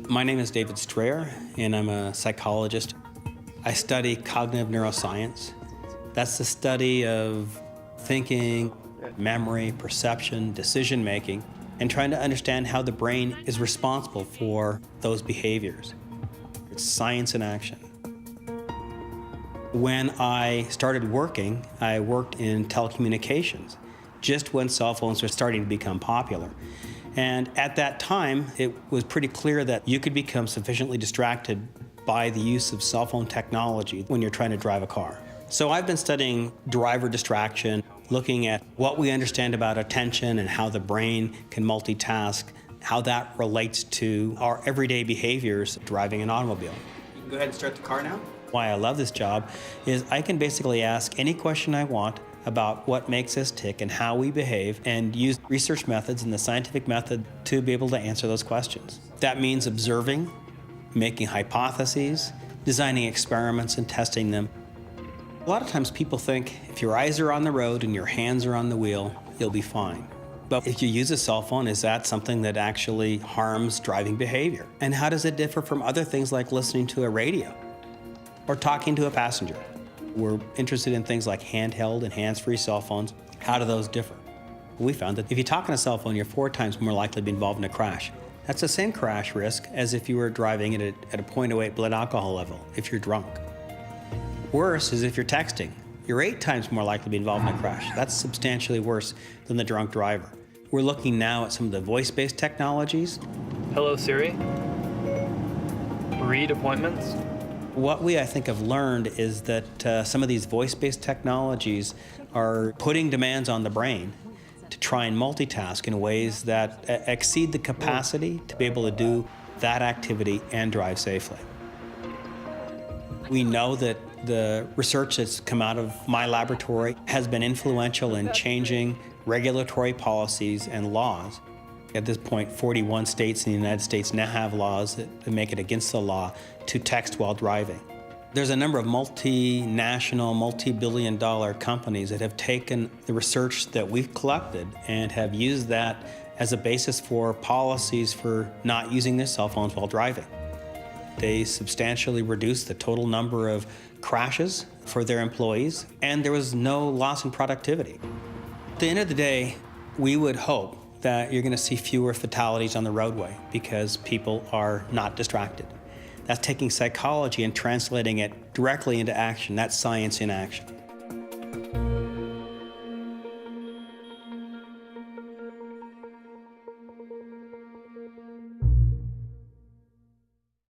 My name is David Strayer, and I'm a psychologist. I study cognitive neuroscience. That's the study of thinking, memory, perception, decision-making, and trying to understand how the brain is responsible for those behaviors. It's science in action. When I started working, I worked in telecommunications, just when cell phones were starting to become popular. And at that time, it was pretty clear that you could become sufficiently distracted by the use of cell phone technology when you're trying to drive a car. So I've been studying driver distraction, looking at what we understand about attention and how the brain can multitask, how that relates to our everyday behaviors driving an automobile. You can go ahead and start the car now. Why I love this job is I can basically ask any question I want about what makes us tick and how we behave, and use research methods and the scientific method to be able to answer those questions. That means observing, making hypotheses, designing experiments and testing them. A lot of times people think if your eyes are on the road and your hands are on the wheel, you'll be fine. But if you use a cell phone, is that something that actually harms driving behavior? And how does it differ from other things like listening to a radio or talking to a passenger? We're interested in things like handheld and hands-free cell phones. How do those differ? We found that if you talk on a cell phone, you're 4 times more likely to be involved in a crash. That's the same crash risk as if you were driving at a 0.08 blood alcohol level, if you're drunk. Worse is if you're texting. You're 8 times more likely to be involved in a crash. That's substantially worse than the drunk driver. We're looking now at some of the voice-based technologies. Hello, Siri. Read appointments. What we, I think, have learned is that some of these voice-based technologies are putting demands on the brain to try and multitask in ways that exceed the capacity to be able to do that activity and drive safely. We know that the research that's come out of my laboratory has been influential in changing regulatory policies and laws. At this point, 41 states in the United States now have laws that make it against the law to text while driving. There's a number of multinational, multi-billion-dollar companies that have taken the research that we've collected and have used that as a basis for policies for not using their cell phones while driving. They substantially reduced the total number of crashes for their employees, and there was no loss in productivity. At the end of the day, we would hope that you're going to see fewer fatalities on the roadway because people are not distracted. That's taking psychology and translating it directly into action. That's science in action.